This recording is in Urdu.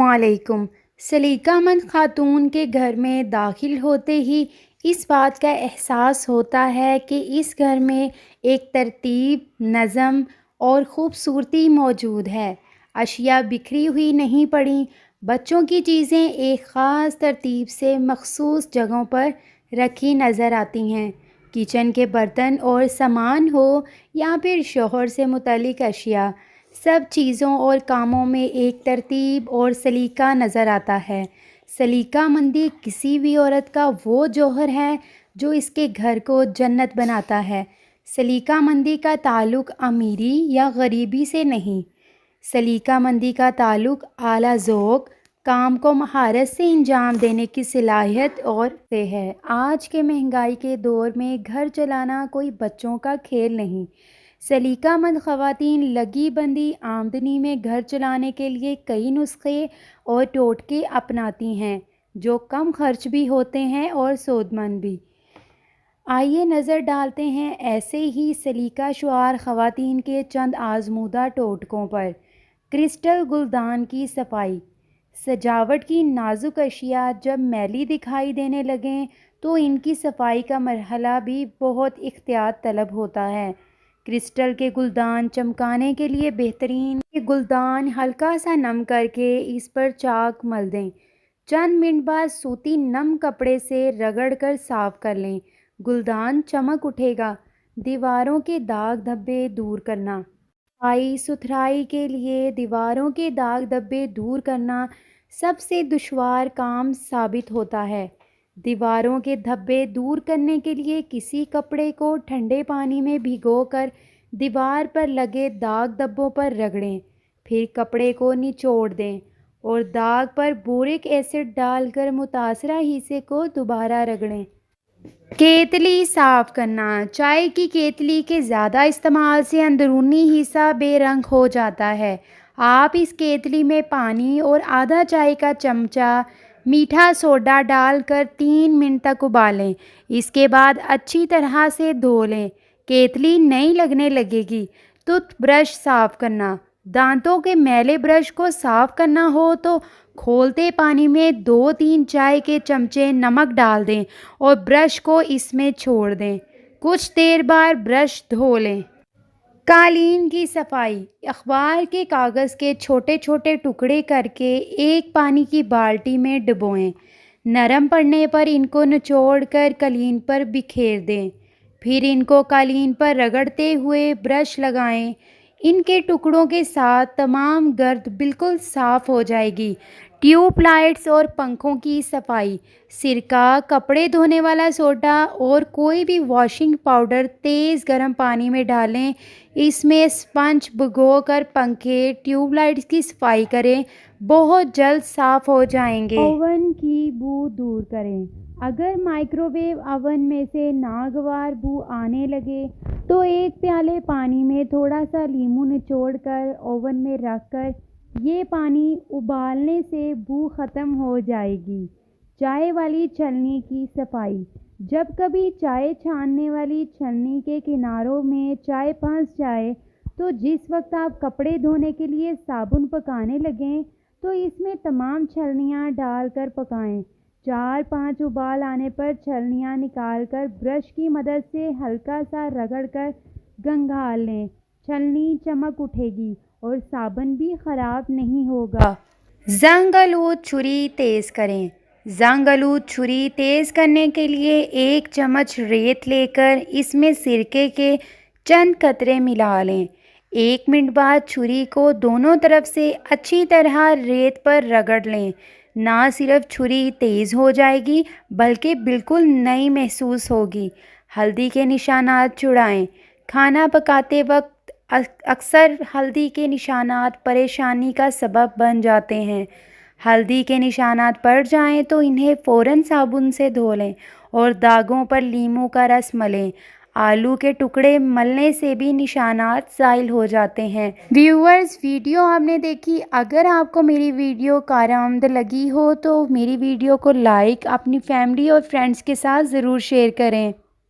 علیکم۔ سلیقہ مند خاتون کے گھر میں داخل ہوتے ہی اس بات کا احساس ہوتا ہے کہ اس گھر میں ایک ترتیب، نظم اور خوبصورتی موجود ہے۔ اشیاء بکھری ہوئی نہیں پڑیں، بچوں کی چیزیں ایک خاص ترتیب سے مخصوص جگہوں پر رکھی نظر آتی ہیں۔ کچن کے برتن اور سامان ہو یا پھر شوہر سے متعلق اشیاء، سب چیزوں اور کاموں میں ایک ترتیب اور سلیقہ نظر آتا ہے۔ سلیقہ مندی کسی بھی عورت کا وہ جوہر ہے جو اس کے گھر کو جنت بناتا ہے۔ سلیقہ مندی کا تعلق امیری یا غریبی سے نہیں، سلیقہ مندی کا تعلق اعلیٰ ذوق، کام کو مہارت سے انجام دینے کی صلاحیت اور سے ہے۔ آج کے مہنگائی کے دور میں گھر چلانا کوئی بچوں کا کھیل نہیں۔ سلیقہ مند خواتین لگی بندی آمدنی میں گھر چلانے کے لیے کئی نسخے اور ٹوٹکے اپناتی ہیں جو کم خرچ بھی ہوتے ہیں اور سود مند بھی۔ آئیے نظر ڈالتے ہیں ایسے ہی سلیقہ شعار خواتین کے چند آزمودہ ٹوٹکوں پر۔ کرسٹل گلدان کی صفائی۔ سجاوٹ کی نازک اشیاء جب میلی دکھائی دینے لگیں تو ان کی صفائی کا مرحلہ بھی بہت احتیاط طلب ہوتا ہے۔ کرسٹل کے گلدان چمکانے کے لیے بہترین یہ گلدان ہلکا سا نم کر کے اس پر چاک مل دیں۔ چند منٹ بعد سوتی نم کپڑے سے رگڑ کر صاف کر لیں، گلدان چمک اٹھے گا۔ دیواروں کے داغ دھبے دور کرنا۔ صفائی ستھرائی کے لیے دیواروں کے داغ دھبے دور کرنا سب سے دشوار کام ثابت ہوتا ہے۔ دیواروں کے دھبے دور کرنے کے لیے کسی کپڑے کو ٹھنڈے پانی میں بھگو کر دیوار پر لگے داغ دھبوں پر رگڑیں، پھر کپڑے کو نچوڑ دیں اور داغ پر بورک ایسڈ ڈال کر متاثرہ حصے کو دوبارہ رگڑیں۔ کیتلی صاف کرنا۔ چائے کی کیتلی کے زیادہ استعمال سے اندرونی حصہ بے رنگ ہو جاتا ہے۔ آپ اس کیتلی میں پانی اور آدھا چائے کا چمچہ میٹھا سوڈا ڈال کر 3 منٹ تک ابالیں۔ اس کے بعد اچھی طرح سے دھو لیں، کیتلی نئی لگنے لگے گی۔ ٹوتھ برش صاف کرنا۔ دانتوں کے میلے برش کو صاف کرنا ہو تو کھولتے پانی میں 2-3 چائے کے چمچے نمک ڈال دیں اور برش کو اس میں چھوڑ دیں۔ کچھ دیر بعد برش دھو لیں۔ قالین کی صفائی۔ اخبار کے کاغذ کے چھوٹے چھوٹے ٹکڑے کر کے ایک پانی کی بالٹی میں ڈبوئیں۔ نرم پڑنے پر ان کو نچوڑ کر قالین پر بکھیر دیں، پھر ان کو قالین پر رگڑتے ہوئے برش لگائیں۔ ان کے ٹکڑوں کے ساتھ تمام گرد بالکل صاف ہو جائے گی۔ ٹیوب لائٹس اور پنکھوں کی صفائی۔ سرکہ، کپڑے دھونے والا سوڈا اور کوئی بھی واشنگ پاؤڈر تیز گرم پانی میں ڈالیں، اس میں اسپنج بھگو کر پنکھے، ٹیوب لائٹس کی صفائی کریں، بہت جلد صاف ہو جائیں گے۔ اوون کی بو دور کریں۔ اگر مائکرو ویو اوون میں سے ناگوار بو آنے لگے تو ایک پیالے پانی میں تھوڑا سا لیموں نچوڑ کر اوون میں رکھ کر یہ پانی ابالنے سے بو ختم ہو جائے گی۔ چائے والی چھلنی کی صفائی۔ جب کبھی چائے چھاننے والی چھلنی کے کناروں میں چائے پھنس جائے تو جس وقت آپ کپڑے دھونے کے لیے صابن پکانے لگیں تو اس میں تمام چھلنیاں ڈال کر پکائیں۔ 4-5 ابال آنے پر چھلنیاں نکال کر برش کی مدد سے ہلکا سا رگڑ کر گنگھال لیں، چھلنی چمک اٹھے گی اور صابن بھی خراب نہیں ہوگا۔ زنگ آلود چھری تیز کریں۔ زنگ آلود چھری تیز کرنے کے لیے 1 چمچ ریت لے کر اس میں سرکے کے چند قطرے ملا لیں۔ 1 منٹ بعد چھری کو دونوں طرف سے اچھی طرح ریت پر رگڑ لیں۔ نہ صرف چھری تیز ہو جائے گی بلکہ بالکل نئی محسوس ہوگی۔ ہلدی کے نشانات چھڑائیں۔ کھانا پکاتے وقت اکثر ہلدی کے نشانات پریشانی کا سبب بن جاتے ہیں۔ ہلدی کے نشانات پڑ جائیں تو انہیں فوراً صابن سے دھو لیں اور داغوں پر لیموں کا رس ملیں۔ آلو کے ٹکڑے ملنے سے بھی نشانات زائل ہو جاتے ہیں۔ ویورز، ویڈیو آپ نے دیکھی۔ اگر آپ کو میری ویڈیو کارآمد لگی ہو تو میری ویڈیو کو لائک، اپنی فیملی اور فرینڈز کے ساتھ ضرور شیئر کریں۔